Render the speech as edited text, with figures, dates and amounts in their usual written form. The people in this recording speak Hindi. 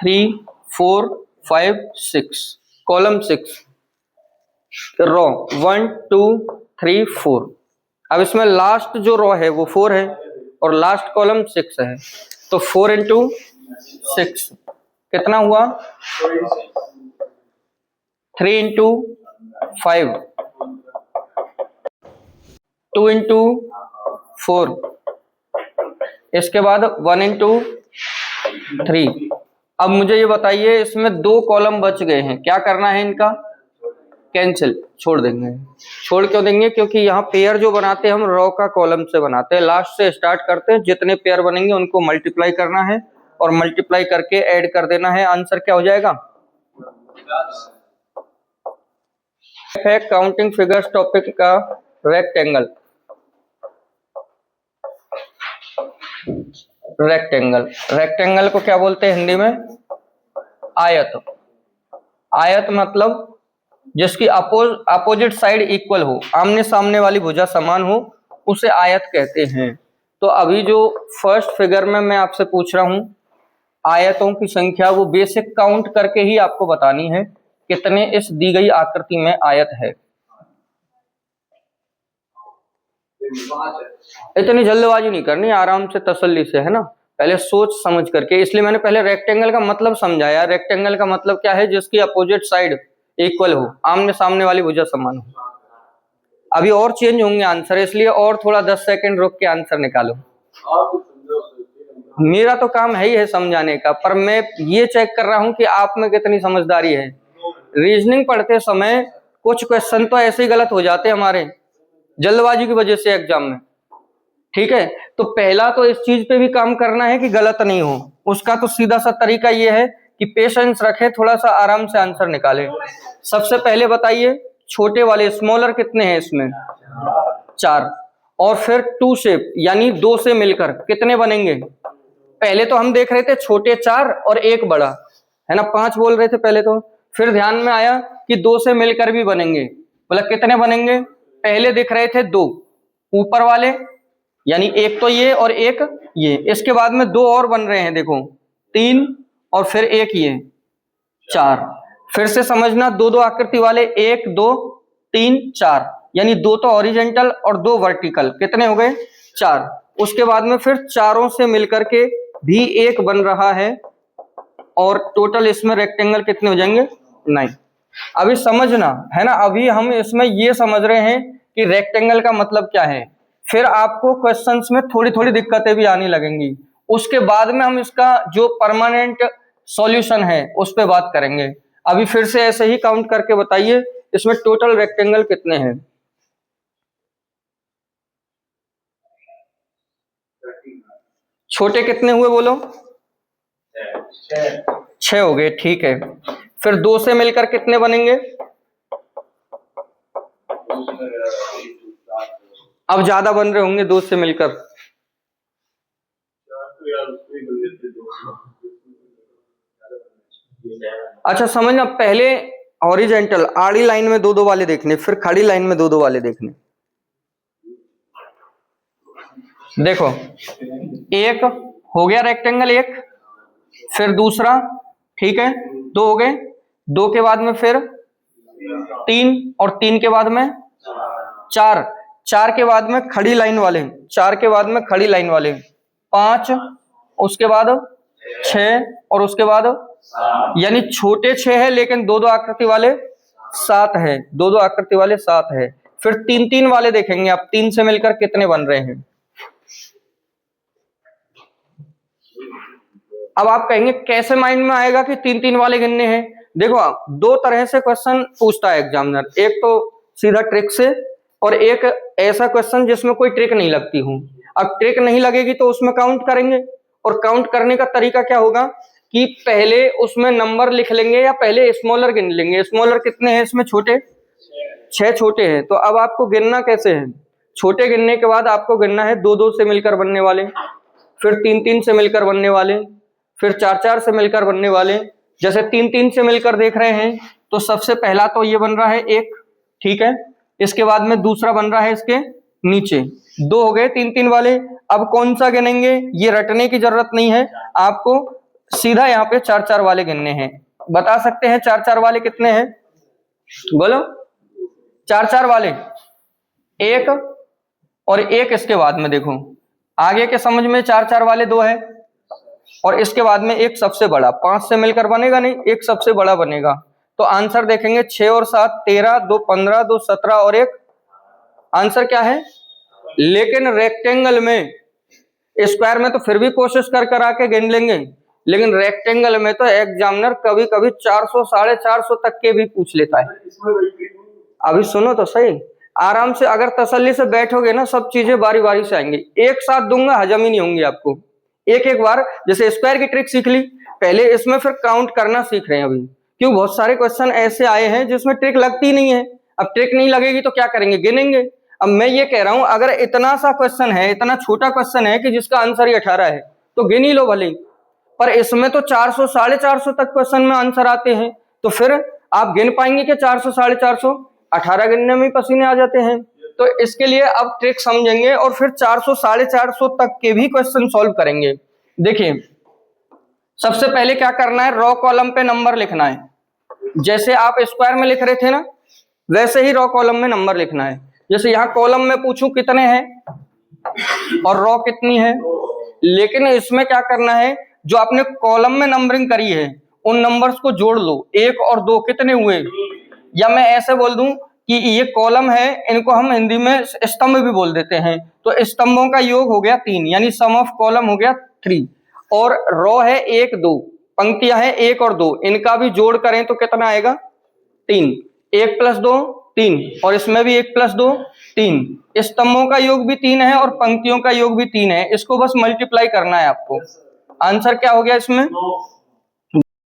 3 4 5 6, कॉलम 6, रो 1 2 3 4। अब इसमें लास्ट जो रो है वो 4 है और लास्ट कॉलम 6 है, तो 4 इंटू 6 कितना हुआ? 3 इंटू 5, 2 इंटू 4, इसके बाद 1 इंटू 3। अब मुझे ये बताइए, इसमें 2 कॉलम बच गए हैं, क्या करना है इनका? कैंसिल, छोड़ देंगे। छोड़ क्यों देंगे? क्योंकि यहाँ पेयर जो बनाते हैं हम रो का कॉलम से बनाते हैं, लास्ट से स्टार्ट करते हैं, जितने पेयर बनेंगे उनको मल्टीप्लाई करना है और मल्टीप्लाई करके ऐड कर देना है। आंसर क्या हो जाएगा? है काउंटिंग फिगर्स टॉपिक का रेक्टेंगल। रेक्टेंगल को क्या बोलते हैं हिंदी में? आयत। आयत मतलब जिसकी अपोजिट साइड इक्वल हो, आमने सामने वाली भुजा समान हो, उसे आयत कहते हैं। तो अभी जो फर्स्ट फिगर में मैं आपसे पूछ रहा हूं, आयतों की संख्या वो बेसिक काउंट करके ही आपको बतानी है, कितने इस दी गई आकृति में आयत है। इतनी जल्दबाजी नहीं करनी, आराम से तसल्ली से, है ना, पहले सोच समझ करके। इसलिए मैंने पहले रेक्टेंगल का मतलब समझाया। रेक्टेंगल का मतलब क्या है? जिसकी अपोजिट साइड इक्वल हो, आमने सामने वाली भुजा समान हो। अभी और चेंज होंगे आंसर, इसलिए और थोड़ा 10 सेकंड रुक के आंसर निकालो। मेरा तो काम है ही है समझाने का, पर मैं ये चेक कर रहा हूं कि आप में कितनी समझदारी है। रीजनिंग पढ़ते समय कुछ क्वेश्चन तो ऐसे ही गलत हो जाते हैं हमारे, जल्दबाजी की वजह से एग्जाम में, ठीक है। तो पहला तो इस चीज पे भी काम करना है कि गलत नहीं हो। उसका तो सीधा सा तरीका ये है कि पेशेंस रखें, थोड़ा सा आराम से आंसर निकालें। सबसे पहले बताइए, छोटे वाले स्मॉलर कितने हैं इसमें? 4, और फिर 2 शेप यानी 2 से मिलकर कितने बनेंगे? पहले तो हम देख रहे थे छोटे 4 और 1 बड़ा, है ना, 5 बोल रहे थे पहले तो। फिर ध्यान में आया कि 2 से मिलकर भी बनेंगे, बोला कितने बनेंगे? पहले दिख रहे थे 2 ऊपर वाले, यानी एक तो ये और एक ये। इसके बाद में 2 और बन रहे हैं, देखो 3 और फिर एक ये 4। फिर से समझना, 2 2 आकृति वाले, 1 2 3 4, यानी 2 तो हॉरिजॉन्टल और 2 वर्टिकल, कितने हो गए? 4। उसके बाद में फिर चारों से मिलकर के भी एक बन रहा है, और टोटल इसमें रेक्टेंगल कितने हो जाएंगे? 9। अभी समझना है ना, अभी हम इसमें ये समझ रहे हैं कि रेक्टेंगल का मतलब क्या है। फिर आपको क्वेश्चंस में थोड़ी थोड़ी दिक्कतें भी आने लगेंगी, उसके बाद में हम इसका जो परमानेंट सॉल्यूशन है उस पे बात करेंगे। अभी फिर से ऐसे ही काउंट करके बताइए, इसमें टोटल रेक्टेंगल कितने हैं? छोटे कितने हुए बोलो? 6 हो गए, ठीक है। फिर 2 से मिलकर कितने बनेंगे? अब ज्यादा बन रहे होंगे 2 से मिलकर। अच्छा समझना, पहले हॉरिजॉन्टल आड़ी लाइन में 2 2 वाले देखने, फिर खड़ी लाइन में 2 2 वाले देखने। देखो, एक हो गया रेक्टेंगल, एक, फिर दूसरा, ठीक है, 2 हो गए, 2 के बाद में फिर 3, और 3 के बाद में 4, 4 के बाद में खड़ी लाइन वाले, 4 के बाद में खड़ी लाइन वाले 5, उसके बाद 6, और उसके बाद, यानी छोटे 6 है लेकिन 2 2 आकृति वाले 7 है, 2 2 आकृति वाले 7 है। फिर 3 3 वाले देखेंगे, अब 3 से मिलकर कितने बन रहे हैं? अब आप कहेंगे कैसे माइंड में आएगा कि 3 3 वाले गिनने हैं? देखो, आप 2 तरह से क्वेश्चन पूछता है एग्जामिनर, एक तो सीधा ट्रिक से, और एक ऐसा क्वेश्चन जिसमें कोई ट्रिक नहीं लगती हूं। अब ट्रिक नहीं लगेगी तो उसमें काउंट करेंगे, और काउंट करने का तरीका क्या होगा कि पहले उसमें नंबर लिख लेंगे या पहले स्मॉलर गिन लेंगे। स्मॉलर कितने हैं इसमें? छोटे 6 छोटे हैं। तो अब आपको गिनना कैसे है? छोटे गिनने के बाद आपको गिनना है 2 2 से मिलकर बनने वाले, फिर 3 3 से मिलकर बनने वाले, फिर 4 4 से मिलकर बनने वाले। जैसे 3 3 से मिलकर देख रहे हैं तो सबसे पहला तो ये बन रहा है 1, ठीक है, इसके बाद में दूसरा बन रहा है इसके नीचे, 2 हो गए 3 3 वाले। अब कौन सा गिनेंगे ये रटने की जरूरत नहीं है आपको, सीधा यहाँ पे 4 4 वाले गिनने हैं। बता सकते हैं 4 4 वाले कितने हैं? बोलो 4 4 वाले, एक और एक इसके बाद में देखो आगे के समझ में 4 4 वाले 2 है और इसके बाद में एक सबसे बड़ा, 5 से मिलकर बनेगा नहीं, एक सबसे बड़ा बनेगा। तो आंसर देखेंगे 6 और 7 13, 2 15, 2 17 और एक आंसर क्या है? लेकिन रेक्टेंगल में, स्क्वायर में तो फिर भी कोशिश कर आके गिन लेंगे, लेकिन रेक्टेंगल में तो एग्जामिनर कभी कभी 400 450 तक के भी पूछ लेता है। अभी सुनो तो सही, आराम से अगर तसल्ली से बैठोगे ना सब चीजें बारी बारी से आएंगी। एक साथ दूंगा हजम ही नहीं होंगी आपको। एक एक बार जैसे स्क्वायर की ट्रिक सीख ली, पहले इसमें फिर काउंट करना सीख रहे हैं अभी, क्यों बहुत सारे क्वेश्चन ऐसे आए हैं जिसमें ट्रिक लगती नहीं है। अब ट्रिक नहीं लगेगी तो क्या करेंगे? गिनेंगे। अब मैं ये कह रहा हूं अगर इतना सा क्वेश्चन है, इतना छोटा क्वेश्चन है कि जिसका आंसर ही 18 है तो गिन ही लो भले, पर इसमें तो 400 450 तक क्वेश्चन में आंसर आते हैं, तो फिर आप गिन पाएंगे कि 400 450? 18 गिनने में पसीने आ जाते हैं। तो इसके लिए अब ट्रिक समझेंगे और फिर 400 450 तक के भी क्वेश्चन सॉल्व करेंगे। देखिए सबसे पहले क्या करना है, रो कॉलम पे नंबर लिखना है। जैसे आप स्क्वायर में लिख रहे थे ना, वैसे ही रो कॉलम में नंबर लिखना है। जैसे यहाँ कॉलम में पूछूं कितने हैं और रो कितनी है, लेकिन इसमें क्या करना है, जो आपने कॉलम में नंबरिंग करी है उन नंबर्स को जोड़ लो। 1 और 2 कितने हुए? या मैं ऐसे बोल दूं कि ये कॉलम है, इनको हम हिंदी में स्तंभ भी बोल देते हैं, तो स्तंभों का योग हो गया 3, यानी सम ऑफ कॉलम हो गया 3। और रो है 1 2, पंक्तियां है 1 और 2, इनका भी जोड़ करें तो कितना आएगा? 3। 1 + 2 3, और इसमें भी 1 + 2 3। स्तंभों का योग भी 3 है और पंक्तियों का योग भी 3 है, इसको बस मल्टीप्लाई करना है आपको। आंसर क्या हो गया इसमें?